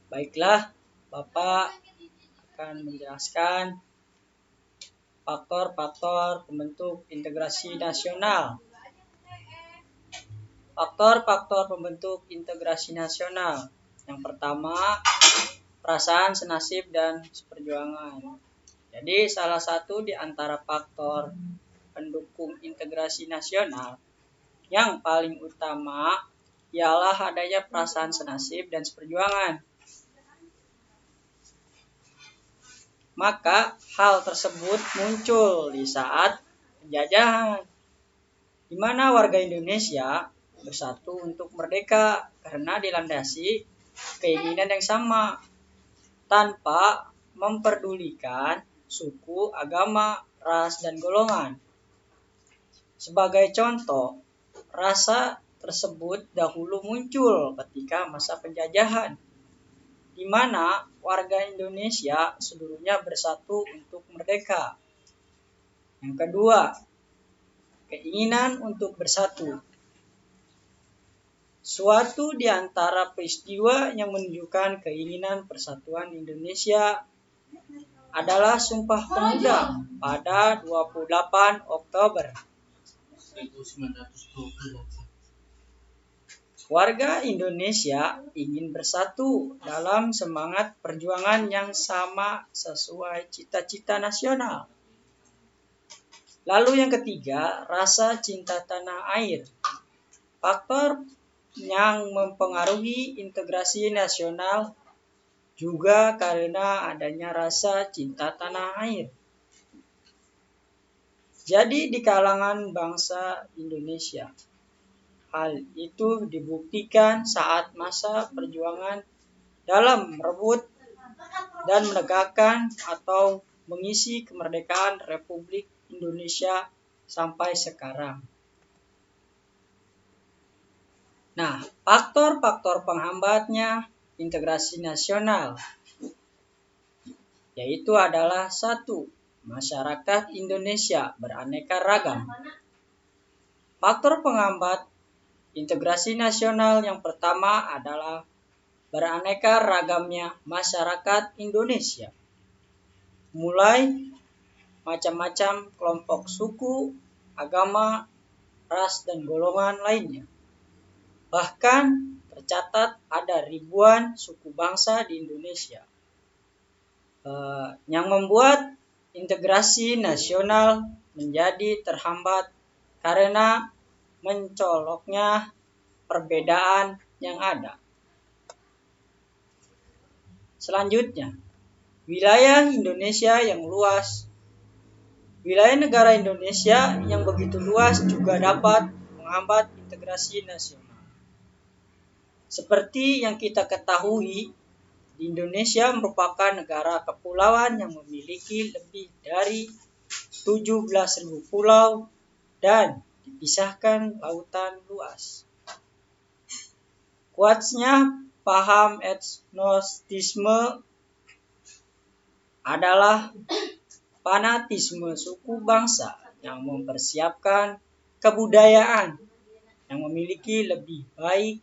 Baiklah, Bapak akan menjelaskan faktor-faktor pembentuk integrasi nasional. Faktor-faktor pembentuk integrasi nasional. Yang pertama, perasaan senasib dan seperjuangan. Jadi salah satu di antara faktor pendukung integrasi nasional yang paling utama ialah adanya perasaan senasib dan seperjuangan. Maka hal tersebut muncul di saat penjajahan, di mana warga Indonesia bersatu untuk merdeka karena dilandasi keinginan yang sama tanpa memperdulikan suku, agama, ras, dan golongan. Sebagai contoh, rasa tersebut dahulu muncul ketika masa penjajahan, di mana warga Indonesia seluruhnya bersatu untuk merdeka. Yang kedua, keinginan untuk bersatu. Suatu di antara peristiwa yang menunjukkan keinginan persatuan Indonesia adalah Sumpah Pemuda pada 28 Oktober 1928. Warga Indonesia ingin bersatu dalam semangat perjuangan yang sama sesuai cita-cita nasional. Lalu yang ketiga, rasa cinta tanah air. Faktor yang mempengaruhi integrasi nasional juga karena adanya rasa cinta tanah air. Jadi di kalangan bangsa Indonesia, hal itu dibuktikan saat masa perjuangan dalam merebut dan menegakkan atau mengisi kemerdekaan Republik Indonesia sampai sekarang. Nah, faktor-faktor penghambatnya integrasi nasional yaitu adalah 1. Masyarakat Indonesia beraneka ragam. Faktor penghambat integrasi nasional yang pertama adalah beraneka ragamnya masyarakat Indonesia. Mulai macam-macam kelompok suku, agama, ras, dan golongan lainnya. Bahkan tercatat ada ribuan suku bangsa di Indonesia. Yang membuat integrasi nasional menjadi terhambat karena mencoloknya perbedaan yang ada. Selanjutnya, wilayah Indonesia yang luas. Wilayah negara Indonesia yang begitu luas juga dapat menghambat integrasi nasional. Seperti yang kita ketahui, di Indonesia merupakan negara kepulauan yang memiliki lebih dari 17.000 pulau dan dipisahkan lautan luas. Kuatnya paham etnosisme adalah fanatisme suku bangsa yang mempersiapkan kebudayaan yang memiliki lebih baik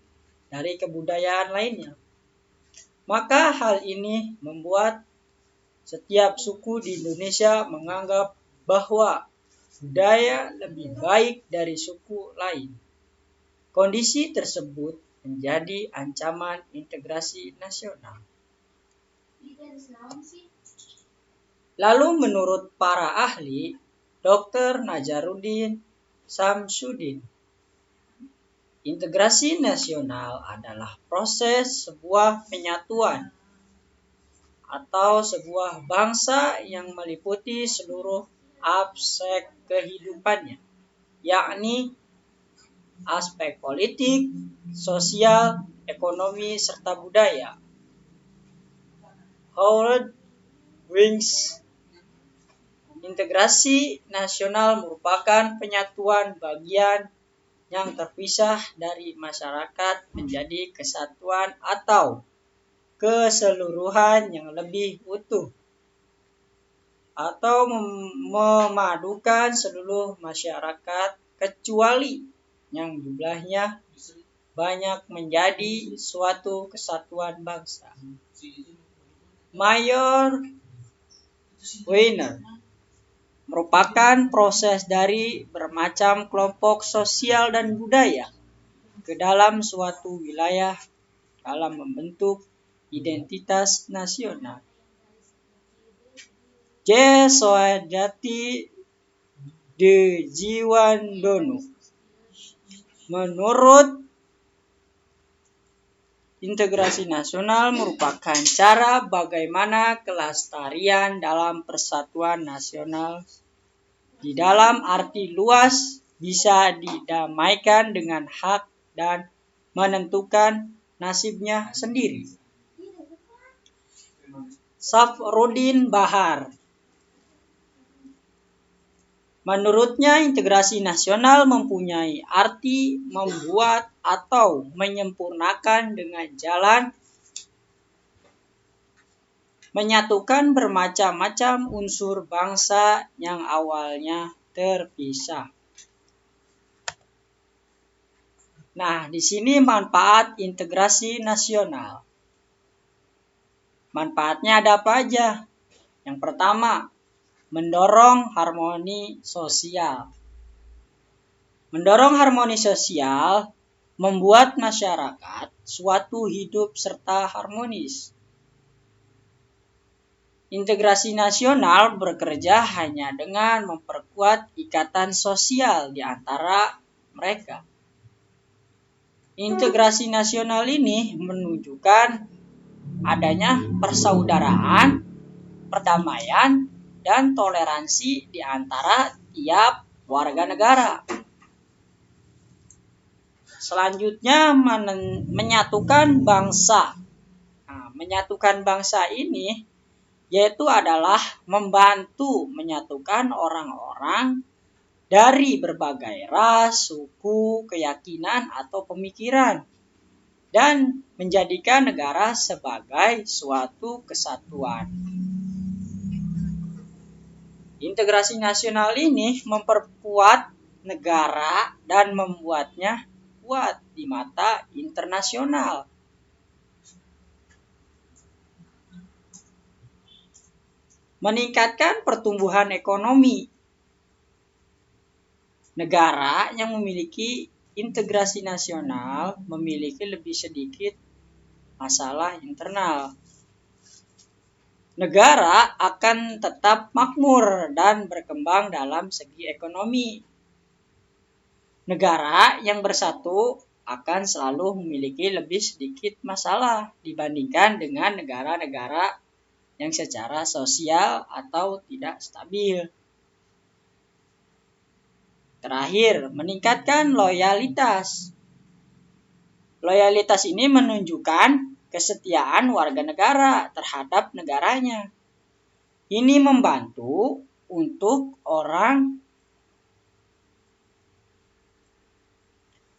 dari kebudayaan lainnya. Maka hal ini membuat setiap suku di Indonesia menganggap bahwa budaya lebih baik dari suku lain. Kondisi tersebut menjadi ancaman integrasi nasional. Lalu menurut para ahli, Dr. Najaruddin Samsudin, integrasi nasional adalah proses sebuah penyatuan atau sebuah bangsa yang meliputi seluruh aspek kehidupannya, yakni aspek politik, sosial, ekonomi, serta budaya. Howard Wings, integrasi nasional merupakan penyatuan bagian yang terpisah dari masyarakat menjadi kesatuan atau keseluruhan yang lebih utuh, atau memadukan seluruh masyarakat kecuali yang jumlahnya banyak menjadi suatu kesatuan bangsa. Mayor Weiner merupakan proses dari bermacam kelompok sosial dan budaya ke dalam suatu wilayah dalam membentuk identitas nasional. J. Soejati de Jiwandono. Menurut integrasi nasional merupakan cara bagaimana kelestarian dalam persatuan nasional di dalam arti luas bisa didamaikan dengan hak dan menentukan nasibnya sendiri. Safruddin Bahar. Menurutnya integrasi nasional mempunyai arti membuat atau menyempurnakan dengan jalan menyatukan bermacam-macam unsur bangsa yang awalnya terpisah. Nah, di sini manfaat integrasi nasional. Manfaatnya ada apa aja? Yang pertama, mendorong harmoni sosial. Mendorong harmoni sosial membuat masyarakat suatu hidup serta harmonis. Integrasi nasional bekerja hanya dengan memperkuat ikatan sosial di antara mereka. Integrasi nasional ini menunjukkan adanya persaudaraan, perdamaian, dan toleransi di antara tiap warga negara. Selanjutnya menyatukan bangsa. Nah, menyatukan bangsa ini yaitu adalah membantu menyatukan orang-orang dari berbagai ras, suku, keyakinan, atau pemikiran dan menjadikan negara sebagai suatu kesatuan. Integrasi nasional ini memperkuat negara dan membuatnya kuat di mata internasional. Meningkatkan pertumbuhan ekonomi. Negara yang memiliki integrasi nasional memiliki lebih sedikit masalah internal. Negara akan tetap makmur dan berkembang dalam segi ekonomi. Negara yang bersatu akan selalu memiliki lebih sedikit masalah dibandingkan dengan negara-negara yang secara sosial atau tidak stabil. Terakhir, meningkatkan loyalitas. Loyalitas ini menunjukkan kesetiaan warga negara terhadap negaranya. Ini membantu untuk orang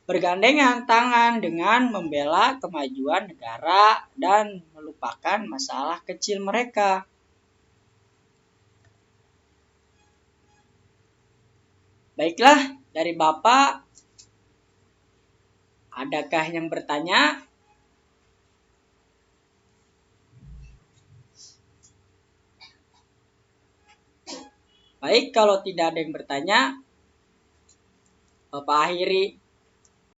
bergandengan tangan dengan membela kemajuan negara dan melupakan masalah kecil mereka. Baiklah, dari Bapak, adakah yang bertanya? Baik, kalau tidak ada yang bertanya, Bapak akhiri.